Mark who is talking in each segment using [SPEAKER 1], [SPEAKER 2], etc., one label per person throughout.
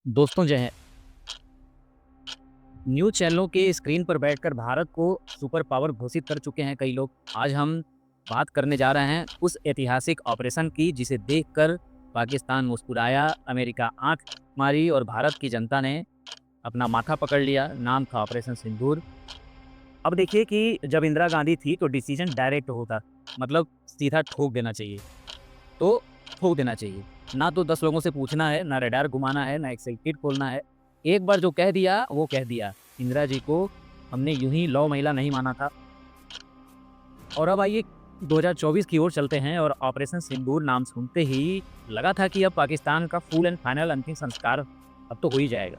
[SPEAKER 1] दोस्तों जो है, न्यूज़ चैनलों के स्क्रीन पर बैठकर भारत को सुपर पावर घोषित कर चुके हैं कई लोग। आज हम बात करने जा रहे हैं उस ऐतिहासिक ऑपरेशन की जिसे देखकर पाकिस्तान मुस्कुराया, अमेरिका आंख मारी और भारत की जनता ने अपना माथा पकड़ लिया। नाम था ऑपरेशन सिंदूर। अब देखिए कि जब इंदिरा गांधी थी तो डिसीजन डायरेक्ट होता, मतलब सीधा ठोक देना चाहिए तो ठोक देना चाहिए। ना तो 10 लोगों से पूछना है, ना रडार घुमाना है, ना एक्सेल शीट खोलना है। एक बार जो कह दिया, वो कह दिया। इंदिरा जी को हमने यूँ ही लौ महिला नहीं माना था। और अब आइए 2024 की ओर चलते हैं और ऑपरेशन सिंदूर नाम सुनते ही लगा था कि अब पाकिस्तान का फुल एंड फाइनल अंतिम संस्कार अब तो हो ही जाएगा।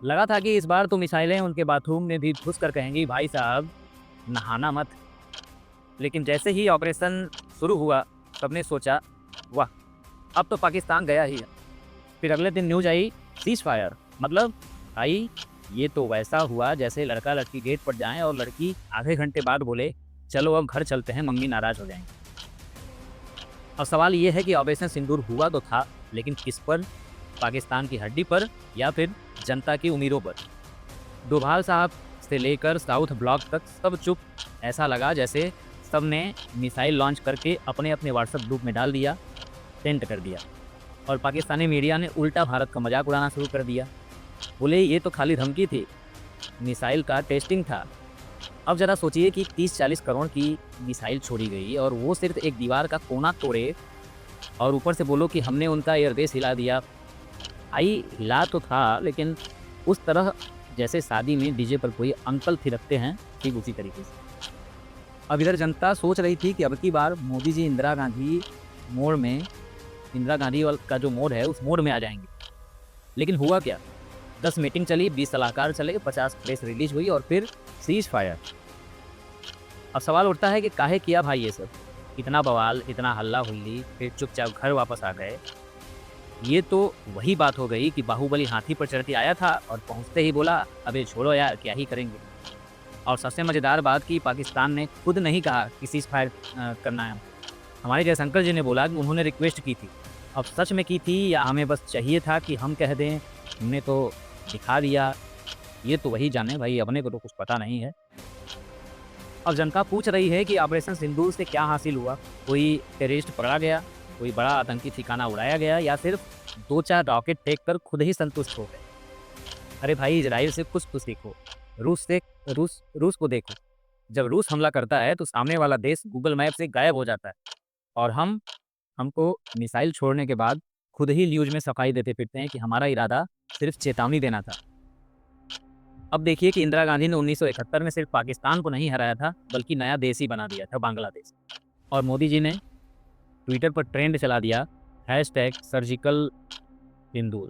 [SPEAKER 1] लगा था कि इस बार तो मिसाइलें उनके बाथरूम में भी घुस कर कहेंगी, भाई साहब नहाना मत। लेकिन जैसे ही ऑपरेशन शुरू हुआ, सबने सोचा, वाह! अब तो पाकिस्तान गया ही है। फिर अगले दिन न्यूज़ आई, सीज़ फायर। मतलब भाई ये तो वैसा हुआ जैसे लड़का-लड़की गेट पर जाएँ और लड़की आधे घंटे बाद बोले, चलो अब घर चलते हैं, मम्मी नाराज़ हो जाएँगी। अब सवाल ये है कि ऑपरेशन सिंदूर हुआ तो था, लेकिन किस पर? पाकिस्तान की हड्डी पर या फिर जनता की उम्मीदों पर? डोभाल साहब से लेकर साउथ ब्लॉक तक सब चुप। ऐसा लगा जैसे सबने मिसाइल लॉन्च करके अपने-अपने व्हाट्सएप ग्रुप में डाल दिया, सेंड कर दिया। और पाकिस्तानी मीडिया ने उल्टा भारत का मजाक उड़ाना शुरू कर दिया। बोले ये तो खाली धमकी थी, मिसाइल का टेस्टिंग था। अब ज़रा सोचिए कि 30-40 करोड़ की मिसाइल छोड़ी गई और वो सिर्फ एक दीवार का कोना तोड़े और ऊपर से बोलो कि हमने उनका एयरबेस हिला दिया। भाई हिला तो था, लेकिन उस तरह जैसे शादी में डीजे पर कोई अंकल थिरकते हैं, ठीक उसी तरीके से। अब इधर जनता सोच रही थी कि अब की बार मोदी जी मोड़ में इंदिरा गांधी वाल का जो मोड है, उस मोड में आ जाएँगे। लेकिन हुआ क्या? 10 मीटिंग चली, 20 सलाहकार चले, 50 प्रेस रिलीज़ हुई और फिर सीज़ फायर। अब सवाल उठता है कि काहे किया भाई ये सब? इतना बवाल, इतना हल्ला-हुल्ली, फिर चुपचाप घर वापस आ गए। ये तो वही बात हो गई कि बाहुबली हाथी पर चढ़ के आया था और पहुँचते ही बोला, अबे छोड़ो यार, क्या ही करेंगे। और सबसे मज़ेदार बात कि पाकिस्तान ने खुद नहीं कहा कि सीज़ फायर करना है। हमारे जयशंकर जी ने बोला कि उन्होंने रिक्वेस्ट की थी। अब सच में की थी या हमें बस चाहिए था कि हम कह दें, हमने तो दिखा दिया, ये तो वही जाने भाई, अपने को तो कुछ पता नहीं है। अब जनता पूछ रही है कि ऑपरेशन सिंदूर से क्या हासिल हुआ? कोई टेररिस्ट पकड़ा गया, कोई बड़ा आतंकी ठिकाना उड़ाया गया या सिर्फ 2-4 रॉकेट फेंक कर खुद ही संतुष्ट हो गए? अरे भाई इज़राइल से कुछ तो सीखो, रूस को देखो। जब रूस हमला करता है तो सामने वाला देश गूगल मैप से गायब हो जाता है और हमको मिसाइल छोड़ने के बाद खुद ही न्यूज़ में सफाई देते फिरते हैं कि हमारा इरादा सिर्फ चेतावनी देना था। अब देखिए कि इंदिरा गांधी ने 1971 में सिर्फ पाकिस्तान को नहीं हराया था, बल्कि नया देश ही बना दिया था, बांग्लादेश। और मोदी जी ने ट्विटर पर ट्रेंड चला दिया, #सर्जिकल सिंदूर।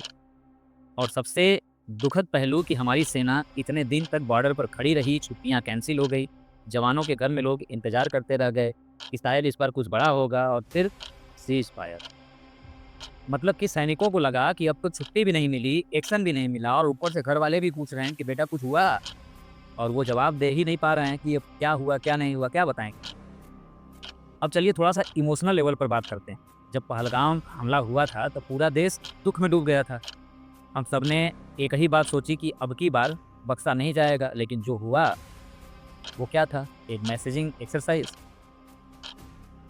[SPEAKER 1] और सबसे दुखद पहलू कि हमारी सेना इतने दिन तक बॉर्डर पर खड़ी रही, छुट्टियां कैंसिल हो गई, जवानों के घर में लोग इंतजार करते रह गए कि शायद इस बार कुछ बड़ा होगा और फिर सीज फायर। मतलब कि सैनिकों को लगा कि अब तो छुट्टी भी नहीं मिली, एक्शन भी नहीं मिला और ऊपर से घर वाले भी पूछ रहे हैं कि बेटा कुछ हुआ? और वो जवाब दे ही नहीं पा रहे हैं कि अब क्या हुआ, क्या नहीं हुआ, क्या बताएँगे? अब चलिए थोड़ा-सा इमोशनल लेवल पर बात करते हैं। जब पहलगाम हमला हुआ था, तब पूरा देश दुःख में डूब गया था। हम सबने एक ही बात सोची कि अब की बार बख्शा नहीं जाएगा, लेकिन जो हुआ, वो क्या था? एक मैसेजिंग एक्सरसाइज़।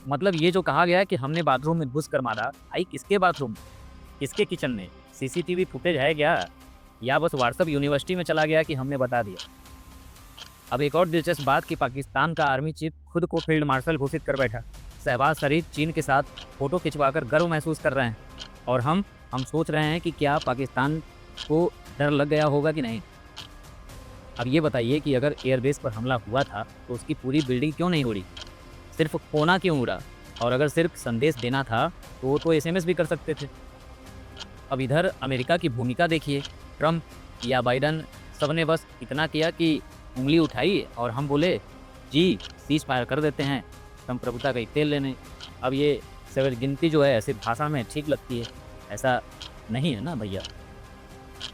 [SPEAKER 1] मतलब ये जो कहा गया कि हमने बाथरूम में घुस कर मारा, भाई किसके बाथरूम में? किसके किचन में? सीसीटीवी फुटेज है क्या? या बस व्हाट्सएप यूनिवर्सिटी में चला गया कि हमने बता दिया? अब एक और दिलचस्प बात कि पाकिस्तान का आर्मी चीफ खुद को फील्ड मार्शल घोषित कर बैठा। शहबाज शरीफ चीन के साथ फोटो खिंचवाकर गर्व महसूस कर रहे हैं और हम सोच रहे हैं कि क्या पाकिस्तान को डर लग गया होगा कि नहीं। अब ये बताइए कि अगर एयरबेस पर हमला हुआ था तो उसकी पूरी बिल्डिंग क्यों नहीं उड़ी? सिर्फ कोना क्यों उड़ा? और अगर सिर्फ संदेश देना था तो वो तो एसएमएस भी कर सकते थे। अब इधर अमेरिका की भूमिका देखिए, ट्रम्प या बाइडन सबने बस इतना किया कि उँगली उठाई और हम बोले, जी सीज़ फायर कर देते हैं, संप्रभुता का एक तेल लेने। अब ये सवेर गिनती जो है सिर्फ भाषा में ठीक लगती है, ऐसा नहीं है ना भैया।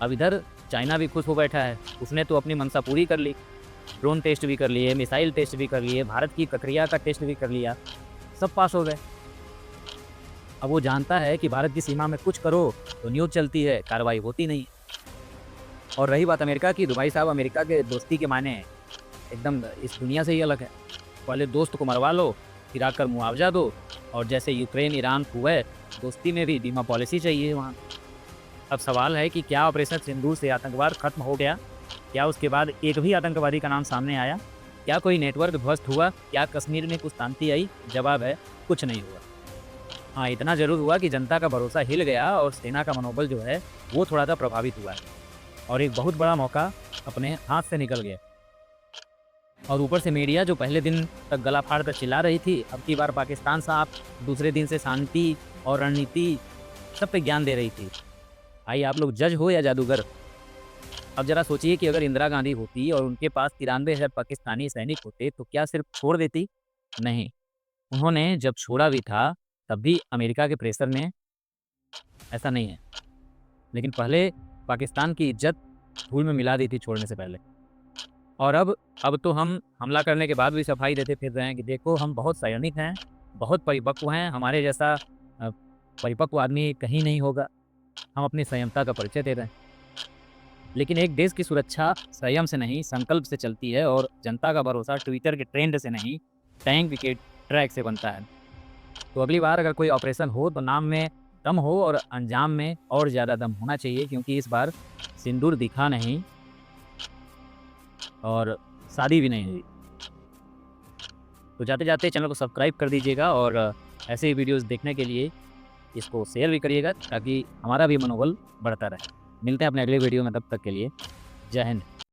[SPEAKER 1] अब इधर चाइना भी खुश हो बैठा है, उसने तो अपनी मंशा पूरी कर ली। ड्रोन टेस्ट भी कर लिए, मिसाइल टेस्ट भी कर लिए, भारत की प्रक्रिया का टेस्ट भी कर लिया, सब पास हो गए। अब वो जानता है कि भारत की सीमा में कुछ करो तो न्यूज़ चलती है, कार्रवाई होती नहीं। और रही बात अमेरिका की, तो भाई साहब अमेरिका के दोस्ती के मायने एकदम इस दुनिया से ही अलग है। पहले दोस्त को मरवा लो, फिर आकर मुआवजा दो, और जैसे यूक्रेन, ईरान, कुवैत, दोस्ती में भी बीमा पॉलिसी चाहिए वहाँ। अब सवाल है कि क्या ऑपरेशन सिंदूर से आतंकवाद खत्म हो गया? क्या उसके बाद एक भी आतंकवादी का नाम सामने आया? क्या कोई नेटवर्क ध्वस्त हुआ? क्या कश्मीर में कुछ शांति आई? जवाब है, कुछ नहीं हुआ। हाँ, इतना ज़रूर हुआ कि जनता का भरोसा हिल गया और सेना का मनोबल जो है वो थोड़ा सा प्रभावित हुआ है, और एक बहुत बड़ा मौका अपने हाथ से निकल गया। और ऊपर से मीडिया जो पहले दिन तक गला फाड़ कर चिल्ला रही थी, अब की बार पाकिस्तान साहब दूसरे दिन से शांति और रणनीति सब पे ज्ञान दे रही थी। आइए, आप लोग जज हो या जादूगर? अब जरा सोचिए कि अगर इंदिरा गांधी होती और उनके पास 93,000 पाकिस्तानी सैनिक होते तो क्या सिर्फ छोड़ देती? नहीं, उन्होंने जब छोड़ा भी था तब भी अमेरिका के प्रेशर में ऐसा नहीं है, लेकिन पहले पाकिस्तान की इज्जत धूल में मिला दी थी छोड़ने से पहले। और अब तो हम हमला करने के बाद भी सफाई देते फिर रहे हैं कि देखो हम बहुत सैनिक हैं, बहुत परिपक्व हैं, हमारे जैसा परिपक्व आदमी कहीं नहीं होगा। हम अपनी संयमता का परिचय दे रहे हैं। लेकिन एक देश की सुरक्षा संयम से नहीं, संकल्प से चलती है, और जनता का भरोसा ट्विटर के ट्रेंड से नहीं, टैंक के ट्रैक से बनता है। तो अगली बार अगर कोई ऑपरेशन हो तो नाम में दम हो और अंजाम में और ज़्यादा दम होना चाहिए, क्योंकि इस बार सिंदूर दिखा नहीं और शादी भी नहीं हुई। तो जाते जाते चैनल को सब्सक्राइब कर दीजिएगा, और ऐसे ही वीडियोस देखने के लिए इसको शेयर भी करिएगा, ताकि हमारा भी मनोबल बढ़ता रहे। मिलते हैं अपने अगले वीडियो में, तब तक के लिए जय हिंद।